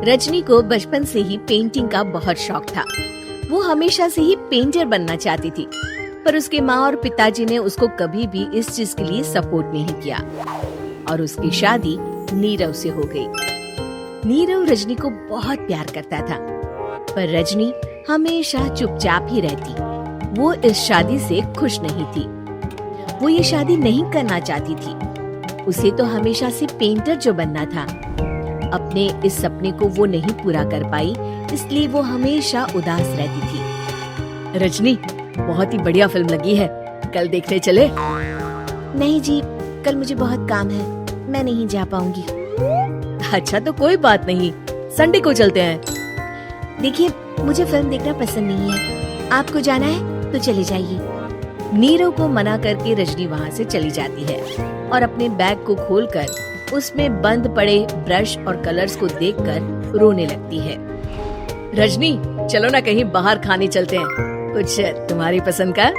रजनी को बचपन से ही पेंटिंग का बहुत शौक था। वो हमेशा से ही पेंटर बनना चाहती थी, पर उसके माँ और पिताजी ने उसको कभी भी इस चीज के लिए सपोर्ट नहीं किया और उसकी शादी नीरव से हो गई। नीरव रजनी को बहुत प्यार करता था, पर रजनी हमेशा चुपचाप ही रहती। वो इस शादी से खुश नहीं थी। वो ये शादी नहीं करना चाहती थी। उसे तो हमेशा से पेंटर जो बनना था। अपने इस सपने को वो नहीं पूरा कर पाई, इसलिए वो हमेशा उदास रहती थी। रजनी, बहुत ही बढ़िया फिल्म लगी है, कल देखने चले? नहीं जी, कल मुझे बहुत काम है, मैं नहीं जा पाऊंगी। अच्छा तो कोई बात नहीं, संडे को चलते हैं। देखिए, मुझे फिल्म देखना पसंद नहीं है। आपको जाना है तो चले जाइए। नीरव को मना करके रजनी वहाँ से चली जाती है और अपने बैग को खोलकर उसमें बंद पड़े ब्रश और कलर्स को देखकर रोने लगती है। रजनी, चलो ना कहीं बाहर खाने चलते हैं, कुछ तुम्हारी पसंद का।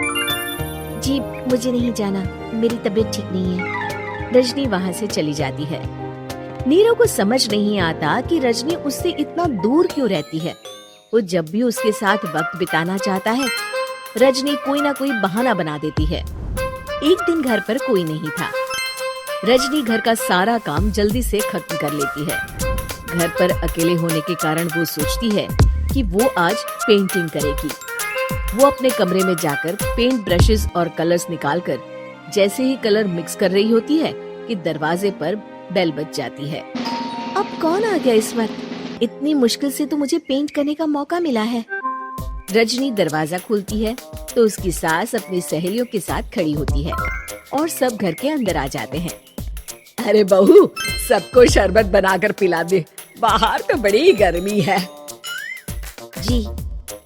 जी, मुझे नहीं जाना, मेरी तबीयत ठीक नहीं है। रजनी वहाँ से चली जाती है। नीरव को समझ नहीं आता कि रजनी उससे इतना दूर क्यों रहती है। वो जब भी उसके साथ वक्त बिताना चाहता है, रजनी कोई ना कोई बहाना बना देती है। एक दिन घर पर कोई नहीं था। रजनी घर का सारा काम जल्दी से खत्म कर लेती है। घर पर अकेले होने के कारण वो सोचती है कि वो आज पेंटिंग करेगी। वो अपने कमरे में जाकर पेंट ब्रशेस और कलर्स निकालकर जैसे ही कलर मिक्स कर रही होती है कि दरवाजे पर बेल बज जाती है। अब कौन आ गया इस वक्त? इतनी मुश्किल से तो मुझे पेंट करने का मौका मिला है। रजनी दरवाजा खोलती है तो उसकी सास अपनी सहेलियों के साथ खड़ी होती है और सब घर के अंदर आ जाते हैं। अरे बहू, सबको शरबत बनाकर पिला दे, बाहर तो बड़ी गर्मी है। जी।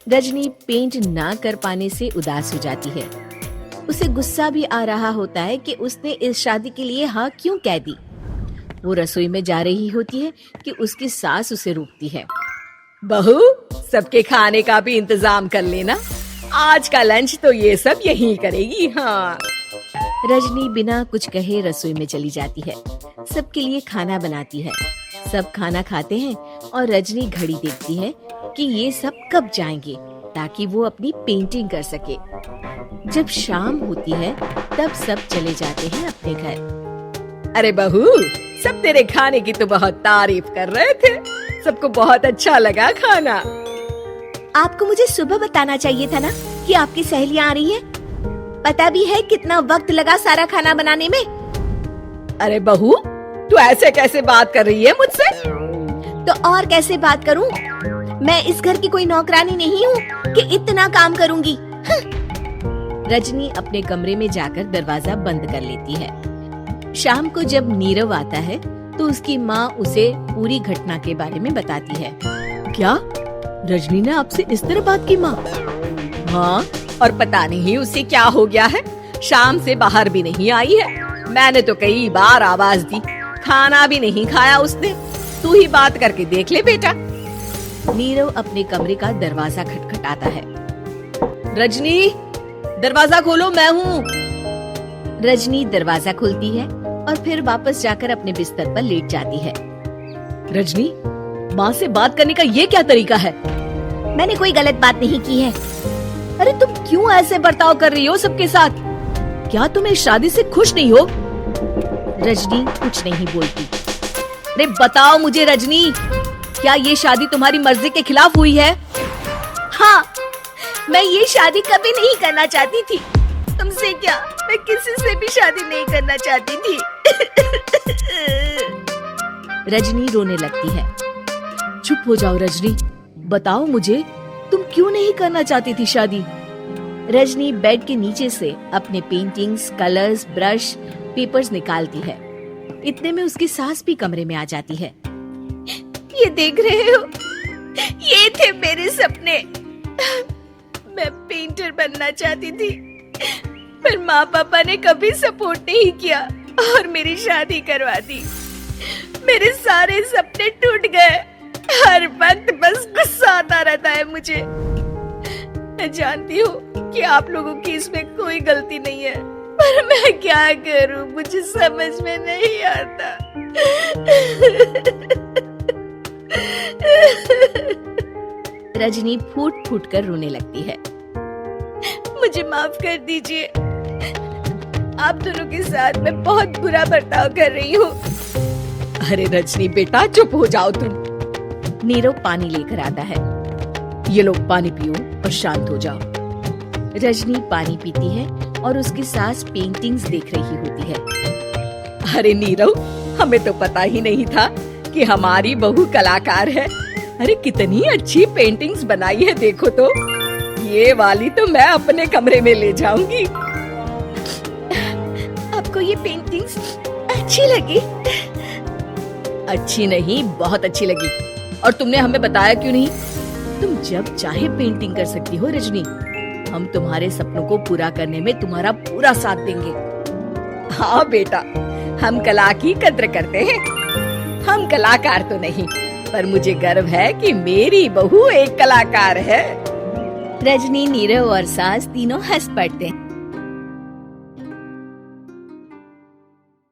रजनी पेंट ना कर पाने से उदास हो जाती है। उसे गुस्सा भी आ रहा होता है कि उसने इस शादी के लिए हाँ क्यों कह दी। वो रसोई में जा रही होती है कि उसकी सास उसे रोकती है। बहू, सबके खाने का भी इंतजाम कर लेना, आज का लंच तो ये सब यही करेगी। हाँ। रजनी बिना कुछ कहे रसोई में चली जाती है। सबके लिए खाना बनाती है। सब खाना खाते हैं और रजनी घड़ी देखती है कि ये सब कब जाएंगे ताकि वो अपनी पेंटिंग कर सके। जब शाम होती है तब सब चले जाते हैं अपने घर। अरे बहू, सब तेरे खाने की तो बहुत तारीफ कर रहे थे, सबको बहुत अच्छा लगा खाना। आपको मुझे सुबह बताना चाहिए था ना कि आपकी सहेलियां आ रही हैं। पता भी है कितना वक्त लगा सारा खाना बनाने में। अरे बहू, तू ऐसे कैसे बात कर रही है मुझसे? तो और कैसे बात करूं? मैं इस घर की कोई नौकरानी नहीं हूँ कि इतना काम करूंगी। रजनी अपने कमरे में जाकर दरवाजा बंद कर लेती है। शाम को जब नीरव आता है तो उसकी माँ उसे पूरी घटना के बारे में बताती है। क्या रजनी ने आपसे इस तरह बात की माँ? हाँ, और पता नहीं उसे क्या हो गया है, शाम से बाहर भी नहीं आई है। मैंने तो कई बार आवाज दी, खाना भी नहीं खाया उसने। तू ही बात करके देख ले बेटा। नीरव अपने कमरे का दरवाजा खटखटाता है। रजनी, दरवाजा खोलो, मैं हूँ। रजनी दरवाजा खोलती है और फिर वापस जाकर अपने बिस्तर पर लेट जाती है। रजनी, माँ से बात करने का ये क्या तरीका है? मैंने कोई गलत बात नहीं की है। अरे तुम क्यों ऐसे बर्ताव कर रही हो सबके साथ? क्या तुम इस शादी से खुश नहीं हो? रजनी कुछ नहीं बोलती। अरे बताओ मुझे रजनी, क्या ये शादी तुम्हारी मर्जी के खिलाफ हुई है? हाँ, मैं ये शादी कभी नहीं करना चाहती थी। तुमसे क्या, मैं किसी से भी शादी नहीं करना चाहती थी। रजनी रोने लगती है। चुप हो जाओ रजनी, बताओ मुझे, तुम क्यों नहीं करना चाहती थी शादी? रजनी बेड के नीचे से अपने पेंटिंग्स, कलर्स, ब्रश, पेपर्स निकालती है। इतने में उसकी सास भी कमरे में आ जाती है। ये देख रहे हो, ये थे मेरे सपने। मैं पेंटर बनना चाहती थी, पर माँ पापा ने कभी सपोर्ट नहीं किया और मेरी शादी करवा दी। मेरे सारे सपने टूट गए। हर वक्त बस गुस्सा आता रहता है मुझे। मैं जानती हूँ कि आप लोगों की इसमें कोई गलती नहीं है, पर मैं क्या करूं, मुझे समझ में नहीं आता। रजनी फूट फूट कर रोने लगती है। मुझे माफ कर दीजिए, आप दोनों के साथ मैं बहुत बुरा बर्ताव कर रही हूँ। अरे रजनी बेटा चुप हो जाओ तुम। नीरव पानी लेकर आता है। ये लो पानी पियो और शांत हो जाओ। रजनी पानी पीती है और उसकी सास पेंटिंग्स देख रही होती है। अरे नीरव, हमें तो पता ही नहीं था कि हमारी बहू कलाकार है। अरे कितनी अच्छी पेंटिंग्स बनाई है, देखो तो। ये वाली तो मैं अपने कमरे में ले जाऊंगी। आपको ये पेंटिंग्स अच्छी लगी? अच्छी नहीं, बहुत अच्छी लगी। और तुमने हमें बताया क्यों नहीं? तुम जब चाहे पेंटिंग कर सकती हो रजनी। हम तुम्हारे सपनों को पूरा करने में तुम्हारा पूरा साथ देंगे। हाँ बेटा, हम कला की कद्र करते हैं। हम कलाकार तो नहीं, पर मुझे गर्व है कि मेरी बहू एक कलाकार है। रजनी, नीरव और सास तीनों हंस पड़ते हैं।